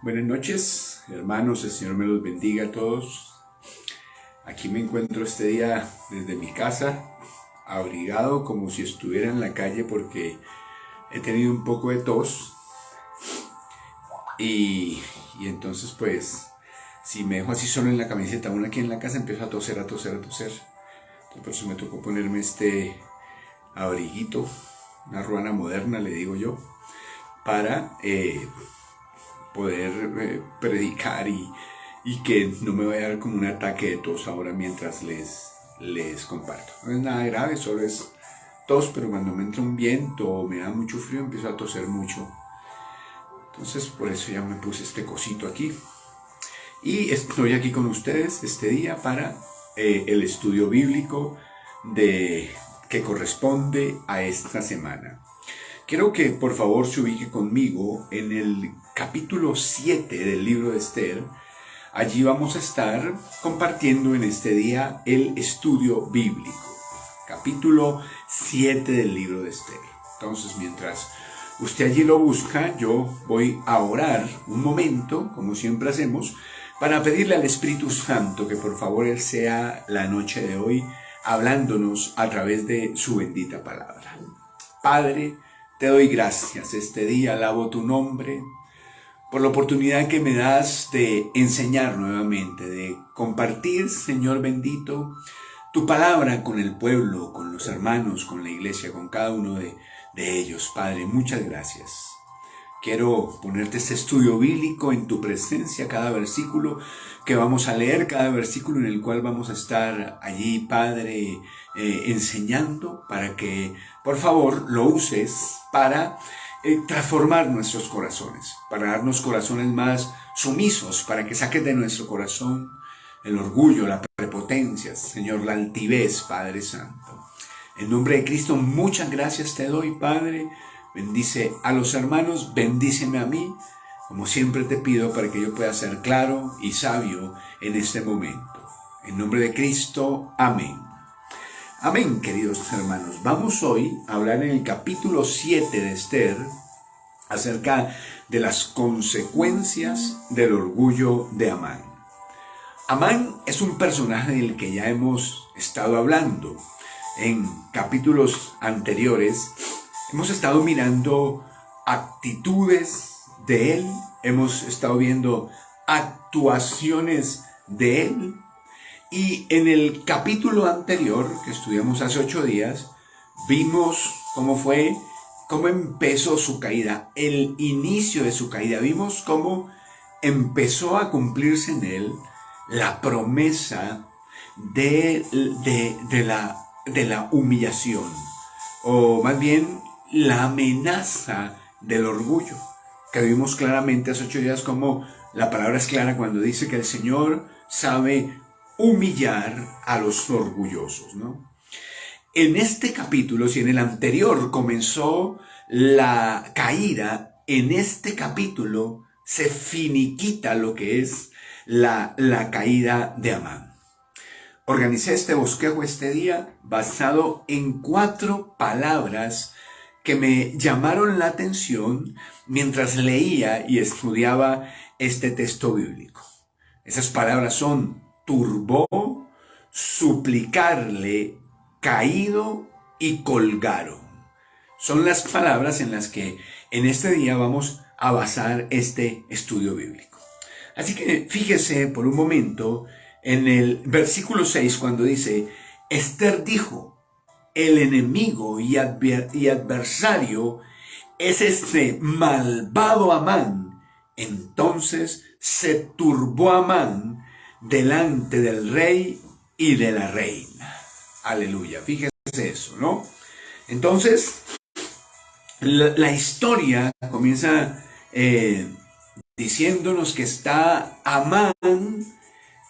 Buenas noches, hermanos, el Señor me los bendiga a todos. Aquí me encuentro este día desde mi casa, abrigado como si estuviera en la calle porque he tenido un poco de tos y entonces pues si me dejo así solo en la camiseta, aún aquí en la casa empiezo a toser. Entonces por eso me tocó ponerme este abriguito, una ruana moderna le digo yo, para poder predicar y que no me vaya a dar como un ataque de tos ahora mientras les comparto. No es nada grave, solo es tos, pero cuando me entra un viento o me da mucho frío empiezo a toser mucho. Entonces por eso ya me puse este cosito aquí. Y estoy aquí con ustedes este día para el estudio bíblico que corresponde a esta semana. Quiero que por favor se ubique conmigo en el capítulo 7 del libro de Esther. Allí vamos a estar compartiendo en este día el estudio bíblico. Capítulo 7 del libro de Esther. Entonces, mientras usted allí lo busca, yo voy a orar un momento, como siempre hacemos, para pedirle al Espíritu Santo que por favor Él sea la noche de hoy hablándonos a través de su bendita palabra. Padre, te doy gracias este día, alabo tu nombre por la oportunidad que me das de enseñar nuevamente, de compartir, Señor bendito, tu palabra con el pueblo, con los hermanos, con la iglesia, con cada uno de ellos. Padre, muchas gracias. Quiero ponerte este estudio bíblico en tu presencia, cada versículo que vamos a leer, cada versículo en el cual vamos a estar allí, Padre, enseñando para que, por favor, lo uses para transformar nuestros corazones, para darnos corazones más sumisos, para que saques de nuestro corazón el orgullo, la prepotencia, Señor, la altivez, Padre Santo. En nombre de Cristo, muchas gracias te doy, Padre. Bendice a los hermanos, bendíceme a mí, como siempre te pido, para que yo pueda ser claro y sabio en este momento. En nombre de Cristo, amén. Amén, queridos hermanos. Vamos hoy a hablar en el capítulo 7 de Esther acerca de las consecuencias del orgullo de Amán. Amán es un personaje del que ya hemos estado hablando en capítulos anteriores. Hemos estado mirando actitudes de él, hemos estado viendo actuaciones de él, y en el capítulo anterior, que estudiamos hace 8 días, vimos cómo empezó su caída, el inicio de su caída. Vimos cómo empezó a cumplirse en él la promesa de la humillación, o más bien la amenaza del orgullo, que vimos claramente hace 8 días como la palabra es clara cuando dice que el Señor sabe humillar a los orgullosos, ¿no? En este capítulo, si en el anterior comenzó la caída, en este capítulo se finiquita lo que es la caída de Amán. Organicé este bosquejo este día basado en 4 palabras que me llamaron la atención mientras leía y estudiaba este texto bíblico. Esas palabras son turbó, suplicarle, caído y colgaron. Son las palabras en las que en este día vamos a basar este estudio bíblico. Así que fíjese por un momento en el versículo 6 cuando dice: Esther dijo, el enemigo y adversario es este malvado Amán. Entonces se turbó Amán delante del rey y de la reina. Aleluya, fíjese eso, ¿no? Entonces, la historia comienza diciéndonos que está Amán,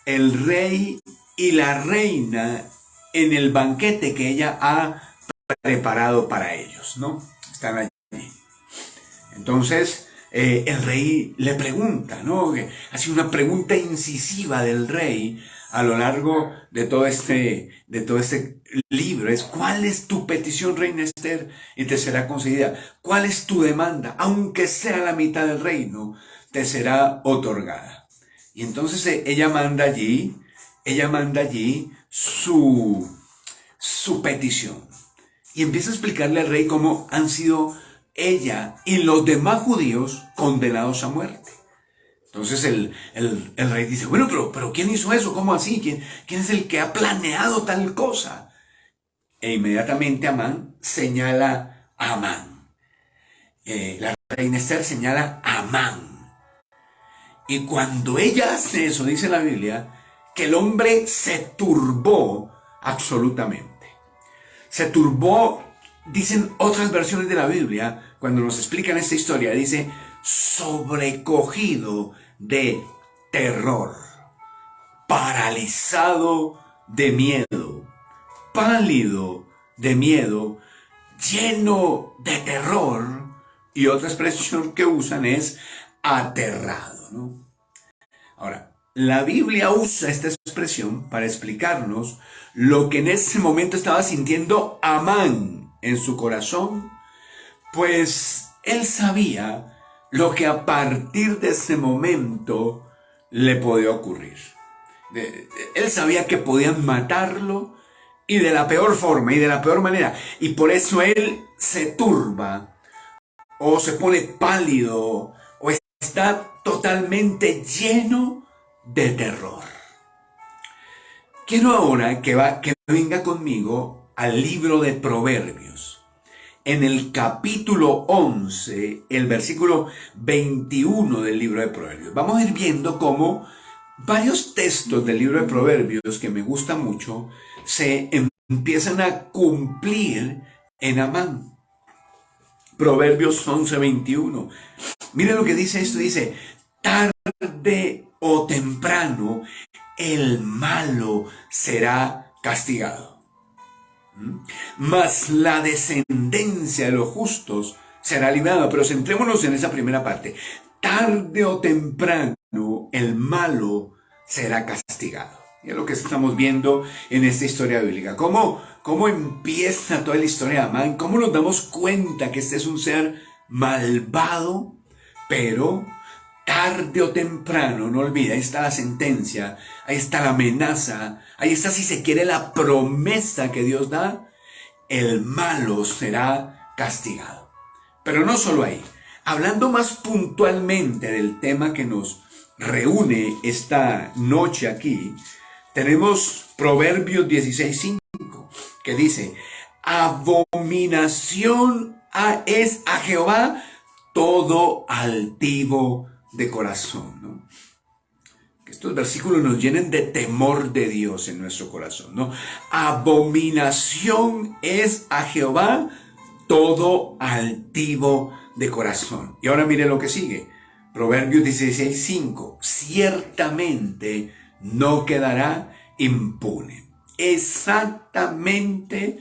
el rey y la reina en el banquete que ella ha preparado para ellos, ¿no? Están allí. Entonces, el rey le pregunta, ¿no? Hace una pregunta incisiva del rey a lo largo de todo este libro. Es: ¿cuál es tu petición, reina Esther? Y te será concedida. ¿Cuál es tu demanda? Aunque sea la mitad del reino, te será otorgada. Y entonces ella manda allí su petición. Y empieza a explicarle al rey cómo han sido ella y los demás judíos condenados a muerte. Entonces el rey dice: bueno, pero ¿quién hizo eso? ¿Cómo así? ¿Quién es el que ha planeado tal cosa? E inmediatamente Amán señala a Amán. La reina Esther señala a Amán. Y cuando ella hace eso, dice la Biblia, que el hombre se turbó absolutamente. Se turbó, dicen otras versiones de la Biblia, cuando nos explican esta historia, dice: sobrecogido de terror, paralizado de miedo, pálido de miedo, lleno de terror. Y otra expresión que usan es aterrado, ¿no? Ahora, la Biblia usa esta expresión para explicarnos lo que en ese momento estaba sintiendo Amán en su corazón, pues él sabía lo que a partir de ese momento le podía ocurrir. Él sabía que podían matarlo, y de la peor forma y de la peor manera, y por eso él se turba o se pone pálido o está totalmente lleno de terror. Quiero ahora que venga conmigo al libro de Proverbios. En el capítulo 11, el versículo 21 del libro de Proverbios. Vamos a ir viendo cómo varios textos del libro de Proverbios, que me gusta mucho, se empiezan a cumplir en Amán. Proverbios 11, 21. Miren lo que dice esto. Dice: tarde o temprano el malo será castigado, mas la descendencia de los justos será librada. Pero centrémonos en esa primera parte. Tarde o temprano el malo será castigado. Y es lo que estamos viendo en esta historia bíblica. ¿Cómo empieza toda la historia de Amán? ¿Cómo nos damos cuenta que este es un ser malvado? Pero tarde o temprano, no olvide, ahí está la sentencia, ahí está la amenaza, ahí está, si se quiere, la promesa que Dios da: el malo será castigado. Pero no solo ahí. Hablando más puntualmente del tema que nos reúne esta noche aquí, tenemos Proverbios 16:5, que dice: abominación es a Jehová todo altivo de corazón, ¿no? Que estos versículos nos llenen de temor de Dios en nuestro corazón, ¿no? Abominación es a Jehová todo altivo de corazón. Y ahora mire lo que sigue. Proverbios 16:5. Ciertamente no quedará impune. Exactamente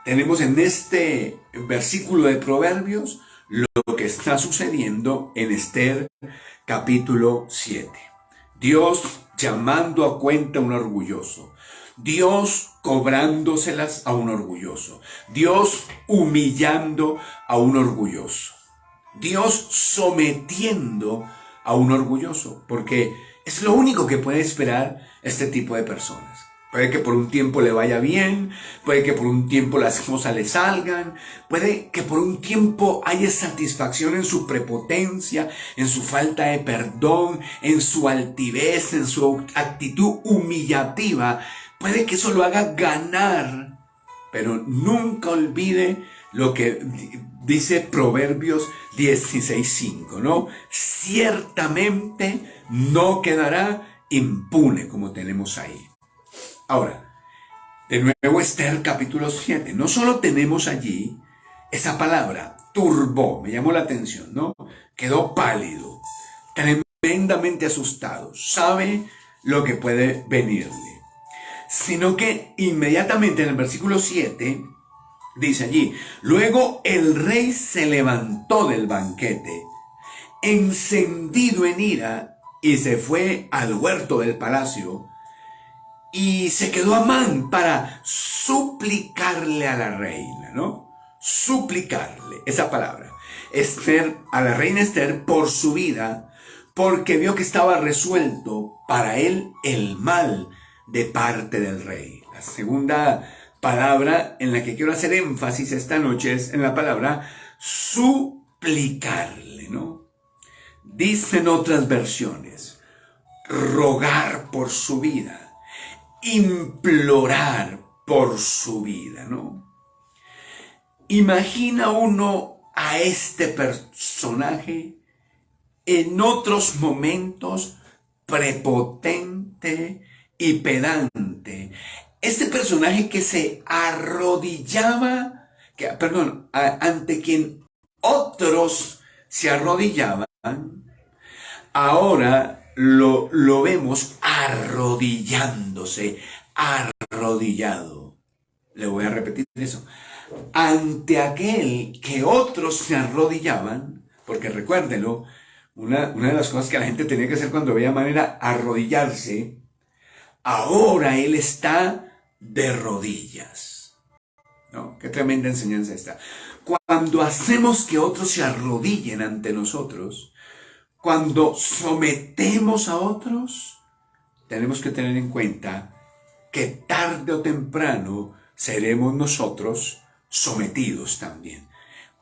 tenemos en este versículo de Proverbios lo que está sucediendo en Esther capítulo 7. Dios llamando a cuenta a un orgulloso. Dios cobrándoselas a un orgulloso. Dios humillando a un orgulloso. Dios sometiendo a un orgulloso, porque es lo único que puede esperar este tipo de personas. Puede que por un tiempo le vaya bien, puede que por un tiempo las cosas le salgan, puede que por un tiempo haya satisfacción en su prepotencia, en su falta de perdón, en su altivez, en su actitud humillativa. Puede que eso lo haga ganar, pero nunca olvide lo que dice Proverbios 16:5, ¿no? Ciertamente no quedará impune, como tenemos ahí. Ahora, de nuevo Esther capítulo 7. No solo tenemos allí esa palabra, turbó, me llamó la atención, ¿no? Quedó pálido, tremendamente asustado, sabe lo que puede venirle. Sino que inmediatamente en el versículo 7 dice allí: luego el rey se levantó del banquete encendido en ira, y se fue al huerto del palacio y se quedó Amán para suplicarle a la reina, ¿no? Suplicarle, esa palabra. Esther, a la reina Esther, por su vida, porque vio que estaba resuelto para él el mal de parte del rey. La segunda palabra en la que quiero hacer énfasis esta noche es en la palabra suplicarle, ¿no? Dicen otras versiones, rogar por su vida, implorar por su vida, ¿no? Imagina uno a este personaje en otros momentos prepotente y pedante. Este personaje que se arrodillaba, ante quien otros se arrodillaban, ahora lo vemos arrodillándose, arrodillado. Le voy a repetir eso. Ante aquel que otros se arrodillaban, porque recuérdelo, una de las cosas que la gente tenía que hacer cuando veía Amán era arrodillarse. Ahora él está de rodillas. ¿No? Qué tremenda enseñanza esta. Cuando hacemos que otros se arrodillen ante nosotros, cuando sometemos a otros, tenemos que tener en cuenta que tarde o temprano seremos nosotros sometidos también.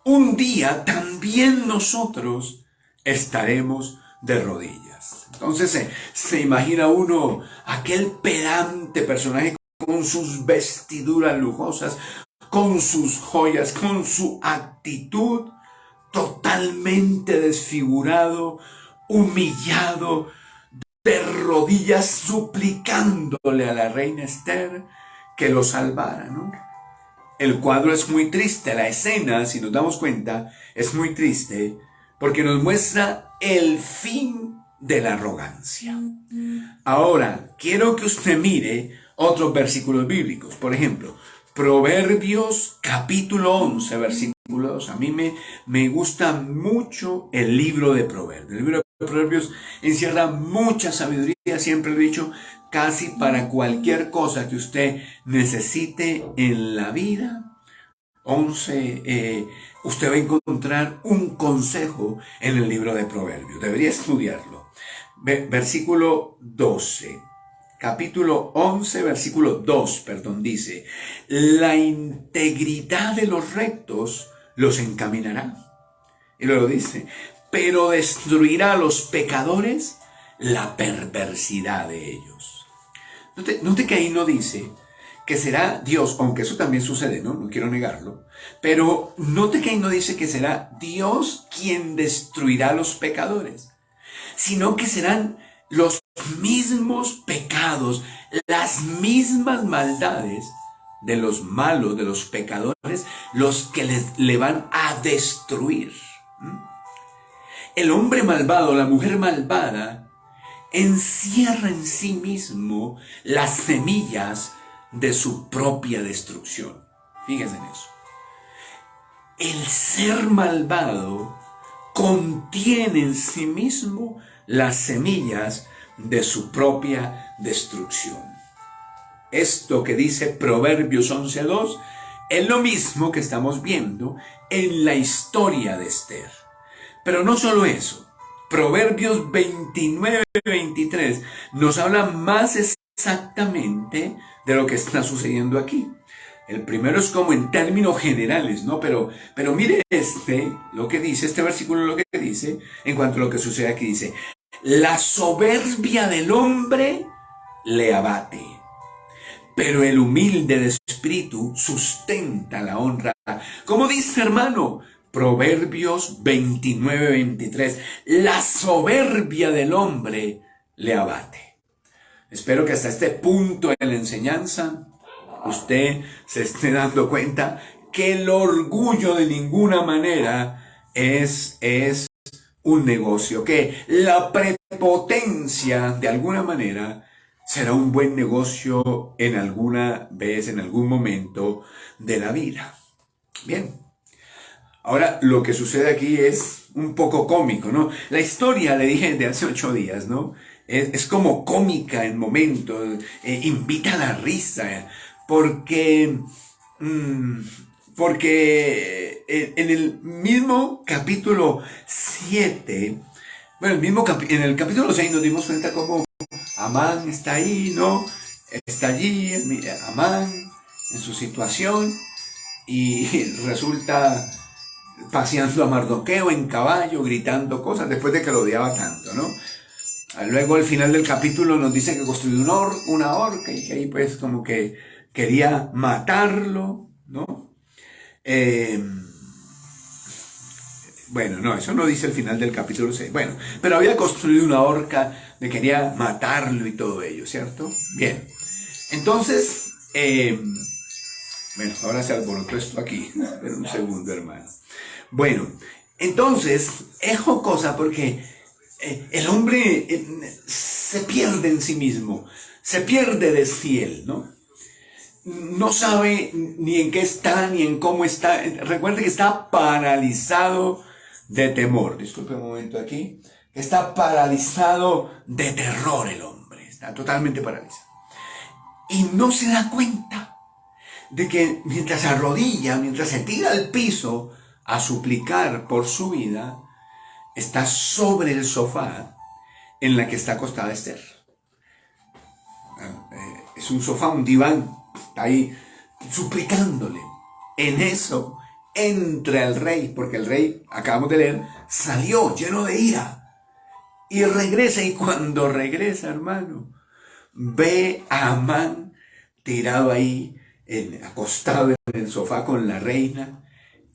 Un día también nosotros estaremos de rodillas. Entonces se imagina uno aquel pedante personaje con sus vestiduras lujosas, con sus joyas, con su actitud totalmente desfigurado, humillado, de rodillas suplicándole a la reina Esther que lo salvara, ¿no? El cuadro es muy triste, la escena, si nos damos cuenta, es muy triste porque nos muestra el fin de la arrogancia. Ahora, quiero que usted mire otros versículos bíblicos. Por ejemplo, Proverbios capítulo 11, versículo 2. A mí me gusta mucho el libro de Proverbios. El libro de Proverbios encierra mucha sabiduría, siempre lo he dicho, casi para cualquier cosa que usted necesite en la vida. 11, usted va a encontrar un consejo en el libro de Proverbios. Debería estudiarlo. Versículo 12. Capítulo 11, versículo 2, dice, la integridad de los rectos los encaminará. Y luego dice, pero destruirá a los pecadores la perversidad de ellos. Note que ahí no dice que será Dios, aunque eso también sucede, no quiero negarlo, pero note que ahí no dice que será Dios quien destruirá a los pecadores, sino que serán los mismos pecados, las mismas maldades de los malos, de los pecadores, los que le van a destruir. El hombre malvado, la mujer malvada, encierra en sí mismo las semillas de su propia destrucción. Fíjense en eso. El ser malvado contiene en sí mismo las semillas de su propia destrucción. Esto que dice Proverbios 11:2 es lo mismo que estamos viendo en la historia de Esther. Pero no solo eso, Proverbios 29:23 nos habla más exactamente de lo que está sucediendo aquí. El primero es como en términos generales, ¿no? Pero mire lo que dice, este versículo lo que dice en cuanto a lo que sucede aquí. Dice, la soberbia del hombre le abate, pero el humilde de espíritu sustenta la honra. ¿Cómo dice, hermano? Proverbios 29:23, la soberbia del hombre le abate. Espero que hasta este punto en la enseñanza usted se esté dando cuenta que el orgullo de ninguna manera es un negocio, que la prepotencia de alguna manera será un buen negocio en alguna vez, en algún momento de la vida. Bien, Ahora, lo que sucede aquí es un poco cómico, ¿no? La historia, le dije de hace 8 días, ¿no? Es como cómica en momentos, invita a la risa, porque, mm, porque en el mismo capítulo 7, bueno, en el capítulo 6 nos dimos cuenta cómo Amán está ahí, ¿no? Está allí, Amán, en su situación, y resulta paseando a Mardoqueo en caballo, gritando cosas, después de que lo odiaba tanto, ¿no? Luego al final del capítulo nos dice que construyó una horca y que ahí pues como que quería matarlo, ¿no? Eh, bueno, no, eso no dice el final del capítulo 6. Bueno, pero había construido una horca, de quería matarlo y todo ello, ¿cierto? Bien. Entonces, bueno, ahora se alborotó esto aquí. Espera un segundo, hermano. Bueno, entonces, es jocosa porque el hombre se pierde en sí mismo, se pierde de sí él, ¿no? No sabe ni en qué está, ni en cómo está. Recuerde que está paralizado de temor. Disculpe un momento aquí. Está paralizado de terror el hombre. Está totalmente paralizado. Y no se da cuenta de que mientras se arrodilla, mientras se tira al piso a suplicar por su vida, está sobre el sofá en la que está acostada Esther. Es un sofá, un diván, está ahí suplicándole. En eso entra el rey, porque el rey, acabamos de leer, salió lleno de ira. Y regresa, y cuando regresa, hermano, ve a Amán tirado ahí, acostado en el sofá con la reina,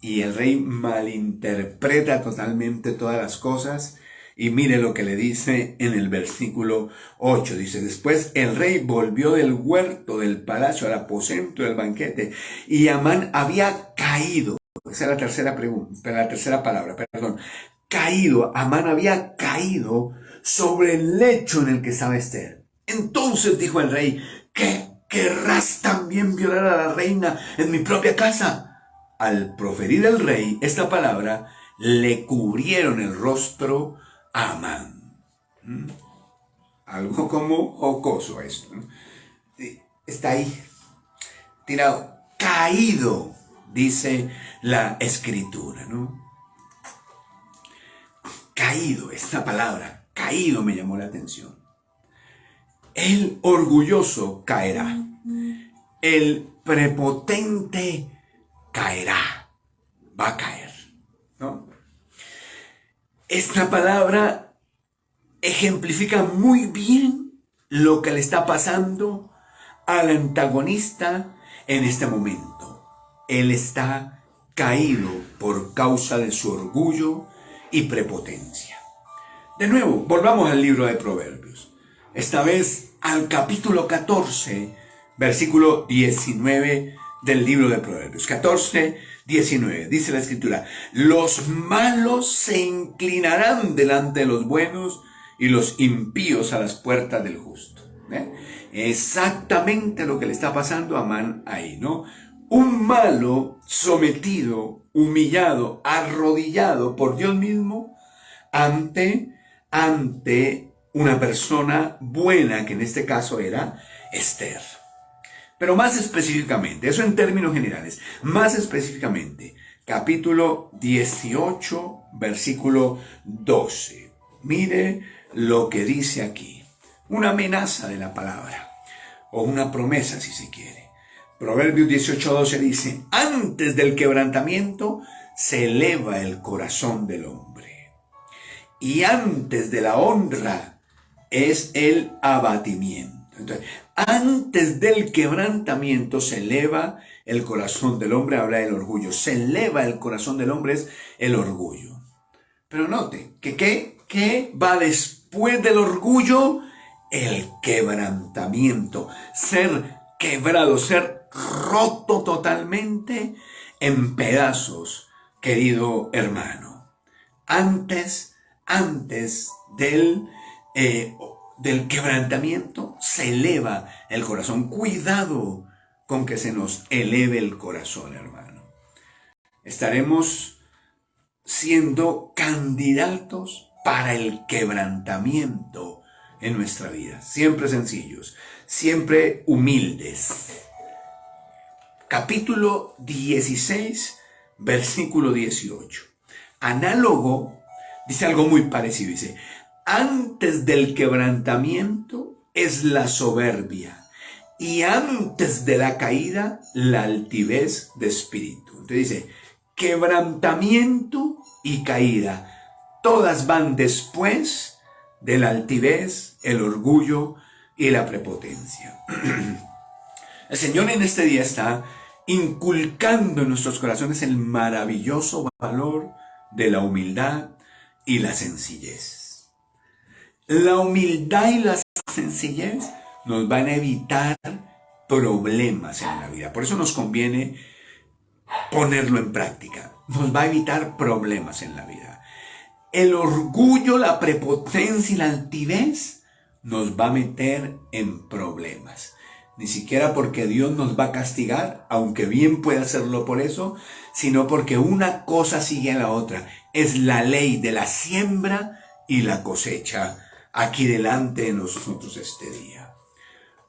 y el rey malinterpreta totalmente todas las cosas. Y mire lo que le dice en el versículo 8. Dice, después el rey volvió del huerto del palacio al aposento del banquete, y Amán había caído. Esa es la tercera pregunta, la tercera palabra, perdón. Caído, Amán había caído sobre el lecho en el que estaba Esther. Entonces dijo el rey, ¿qué? ¿Querrás también violar a la reina en mi propia casa? Al proferir el rey esta palabra, le cubrieron el rostro a Amán. Algo como jocoso esto, ¿no? Está ahí, tirado, caído, dice la escritura, ¿no? Caído, esta palabra, caído, me llamó la atención. El orgulloso caerá, el prepotente caerá, va a caer, ¿no? Esta palabra ejemplifica muy bien lo que le está pasando al antagonista en este momento. Él está caído por causa de su orgullo y prepotencia. De nuevo, volvamos al libro de Proverbios. Esta vez al capítulo 14, versículo 19 del libro de Proverbios. 14, 19. Dice la escritura, los malos se inclinarán delante de los buenos y los impíos a las puertas del justo. Exactamente lo que le está pasando a Amán ahí, ¿no? Un malo sometido, humillado, arrodillado por Dios mismo ante una persona buena, que en este caso era Esther. Pero más específicamente, eso en términos generales, más específicamente, capítulo 18, versículo 12. Mire lo que dice aquí. Una amenaza de la palabra, o una promesa si se quiere. Proverbios 18, 12 dice, antes del quebrantamiento se eleva el corazón del hombre, y antes de la honra es el abatimiento. Entonces, antes del quebrantamiento se eleva el corazón del hombre, habla del orgullo. Se eleva el corazón del hombre, es el orgullo. Pero note, que ¿qué va después del orgullo? El quebrantamiento. Ser quebrado, ser roto totalmente en pedazos, querido hermano. Antes del quebrantamiento se eleva el corazón. Cuidado con que se nos eleve el corazón, hermano. Estaremos siendo candidatos para el quebrantamiento en nuestra vida. Siempre sencillos, siempre humildes. Capítulo 16, versículo 18. Análogo, dice algo muy parecido, dice: antes del quebrantamiento es la soberbia, y antes de la caída la altivez de espíritu. Entonces dice, quebrantamiento y caída, todas van después de la altivez, el orgullo y la prepotencia. El Señor en este día está inculcando en nuestros corazones el maravilloso valor de la humildad y la sencillez. La humildad y la sencillez nos van a evitar problemas en la vida. Por eso nos conviene ponerlo en práctica. Nos va a evitar problemas en la vida. El orgullo, la prepotencia y la altivez nos va a meter en problemas. Ni siquiera porque Dios nos va a castigar, aunque bien puede hacerlo por eso, sino porque una cosa sigue a la otra. Es la ley de la siembra y la cosecha aquí delante de nosotros este día.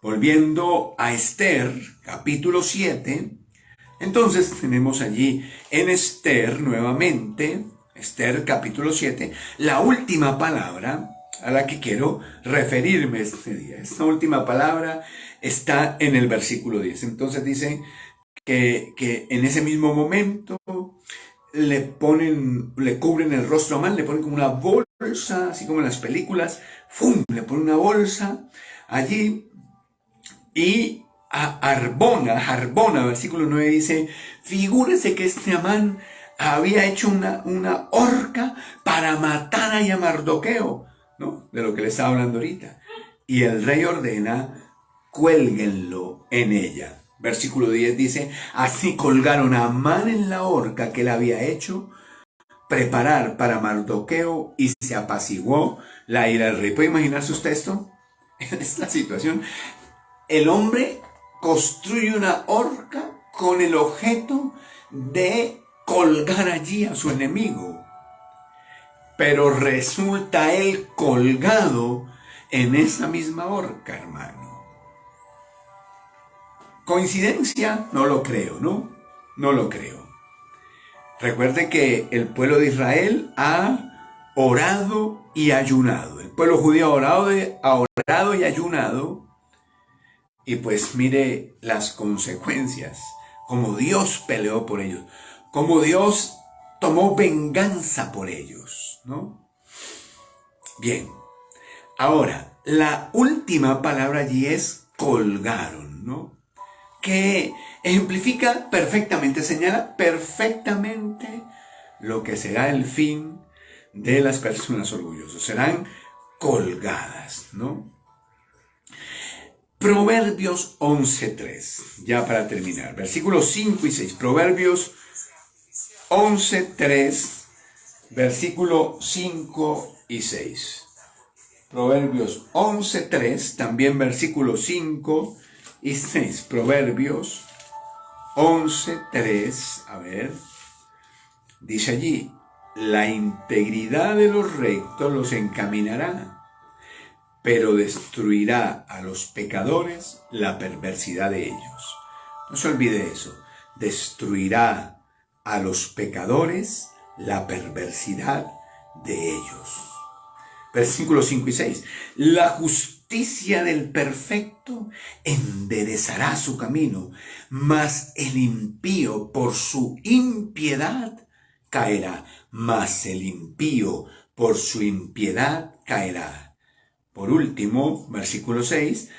Volviendo a Esther, capítulo 7, entonces tenemos allí en Esther nuevamente, Esther capítulo 7, la última palabra a la que quiero referirme este día. Esta última palabra está en el versículo 10. Entonces dice que en ese mismo momento le cubren el rostro mal, le ponen como una bolsa, así como en las películas, ¡fum! Le ponen una bolsa allí. Y a Harbona, versículo 9 dice, figúrese que este Amán había hecho una horca para matar a Mardoqueo, ¿no? De lo que le estaba hablando ahorita. Y el rey ordena, cuélguenlo en ella. Versículo 10 dice, así colgaron a Amán en la horca que él había hecho preparar para Mardoqueo y se apaciguó la ira del rey. ¿Puede imaginarse usted esto? En esta situación, el hombre construye una horca con el objeto de colgar allí a su enemigo. Pero resulta él colgado en esa misma horca, hermano. ¿Coincidencia? No lo creo, ¿no? No lo creo. Recuerde que el pueblo de Israel ha orado y ayunado. El pueblo judío ha orado y ayunado. Y pues mire las consecuencias, como Dios peleó por ellos, como Dios tomó venganza por ellos, ¿no? Bien, ahora, la última palabra allí es colgaron, ¿no? Que ejemplifica perfectamente, señala perfectamente lo que será el fin de las personas orgullosas. Serán colgadas, ¿no? Proverbios 11.3, ya para terminar, versículos 5 y 6, Proverbios 11.3, versículo 5 y 6. Proverbios 11.3, también versículos 5 y 6. Proverbios 11.3, a ver, dice allí, la integridad de los rectos los encaminará, pero destruirá a los pecadores la perversidad de ellos. No se olvide eso. Destruirá a los pecadores la perversidad de ellos. Versículos 5 y 6. La justicia del perfecto enderezará su camino, mas el impío por su impiedad caerá. Mas el impío por su impiedad caerá. Por último, versículo 6,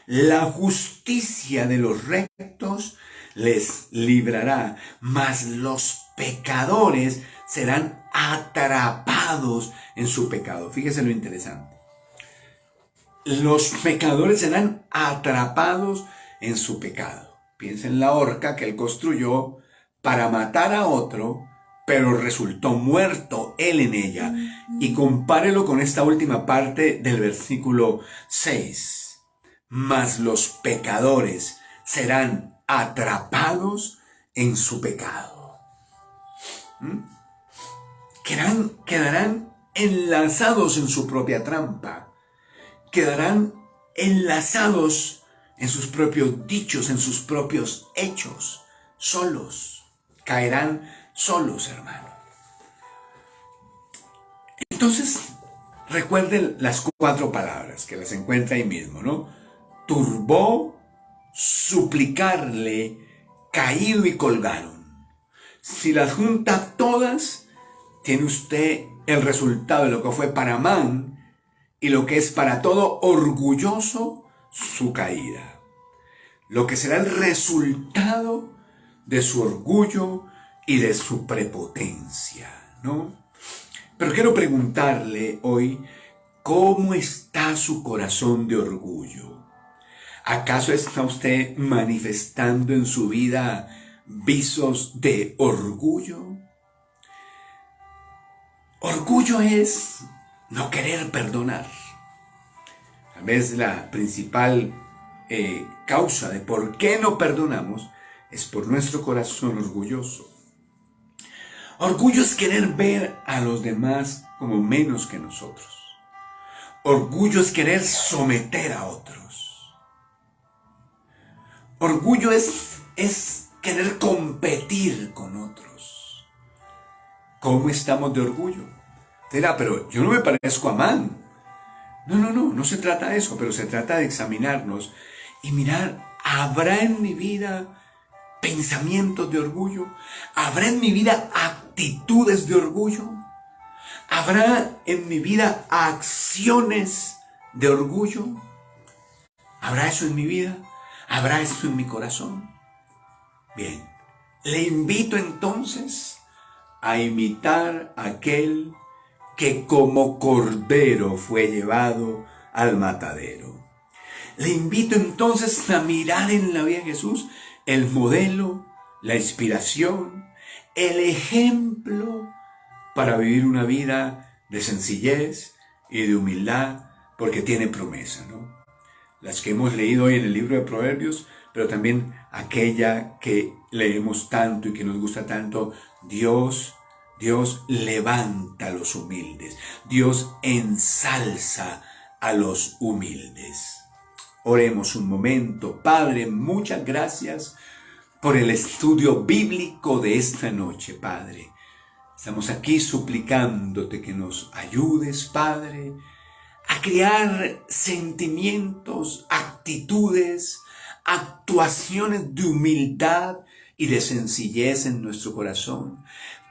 la justicia de los rectos les librará, mas los pecadores serán atrapados en su pecado. Fíjese lo interesante. Los pecadores serán atrapados en su pecado. Piensa en la horca que él construyó para matar a otro, pero resultó muerto él en ella. Y compárelo con esta última parte del versículo 6. Mas los pecadores serán atrapados en su pecado. quedarán enlazados en su propia trampa, quedarán enlazados en sus propios dichos, en sus propios hechos, solos, caerán solos, hermano. Entonces, recuerden las 4 palabras que las encuentra ahí mismo, ¿no? Turbó, suplicarle, caído y colgaron. Si las junta todas, tiene usted el resultado de lo que fue para Amán y lo que es para todo orgulloso su caída. Lo que será el resultado de su orgullo y de su prepotencia, ¿no? Pero quiero preguntarle hoy, ¿cómo está su corazón de orgullo? ¿Acaso está usted manifestando en su vida visos de orgullo? Orgullo es no querer perdonar. Tal vez la principal causa de por qué no perdonamos es por nuestro corazón orgulloso. Orgullo es querer ver a los demás como menos que nosotros. Orgullo es querer someter a otros. Orgullo es querer competir con otros. ¿Cómo estamos de orgullo? Dirá, pero yo no me parezco a Amán. No se trata de eso, pero se trata de examinarnos y mirar, ¿habrá en mi vida pensamientos de orgullo? ¿Habrá en mi vida actitudes de orgullo? ¿Habrá en mi vida acciones de orgullo? ¿Habrá eso en mi vida? ¿Habrá eso en mi corazón? Bien, le invito entonces a imitar a aquel que como cordero fue llevado al matadero. Le invito entonces a mirar en la vida de Jesús el modelo, la inspiración, el ejemplo para vivir una vida de sencillez y de humildad, porque tiene promesa, ¿no? Las que hemos leído hoy en el libro de Proverbios, pero también aquella que leemos tanto y que nos gusta tanto, Dios levanta a los humildes, Dios ensalza a los humildes. Oremos un momento. Padre, muchas gracias por el estudio bíblico de esta noche, Padre. Estamos aquí suplicándote que nos ayudes, Padre, a crear sentimientos, actitudes, actuaciones de humildad y de sencillez en nuestro corazón,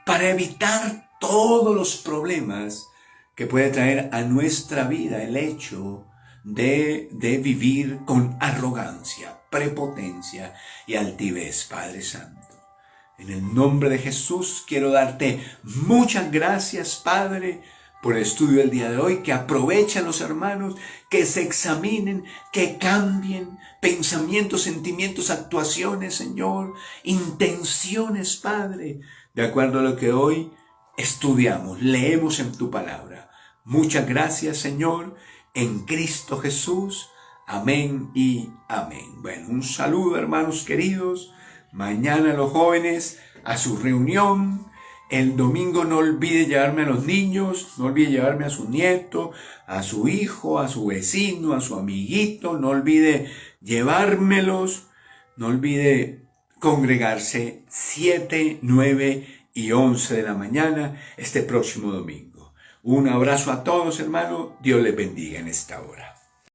para evitar todos los problemas que puede traer a nuestra vida el hecho de vivir con arrogancia, prepotencia y altivez, Padre Santo. En el nombre de Jesús quiero darte muchas gracias, Padre, por el estudio del día de hoy, que aprovechen los hermanos, que se examinen, que cambien pensamientos, sentimientos, actuaciones, Señor, intenciones, Padre, de acuerdo a lo que hoy estudiamos, leemos en tu palabra. Muchas gracias, Señor, en Cristo Jesús. Amén y amén. Bueno, un saludo, hermanos queridos. Mañana los jóvenes a su reunión. El domingo no olvide llevarme a los niños, no olvide llevarme a su nieto, a su hijo, a su vecino, a su amiguito. No olvide llevármelos. No olvide congregarse 7, 9 y 11 de la mañana este próximo domingo. Un abrazo a todos, hermano. Dios les bendiga en esta hora.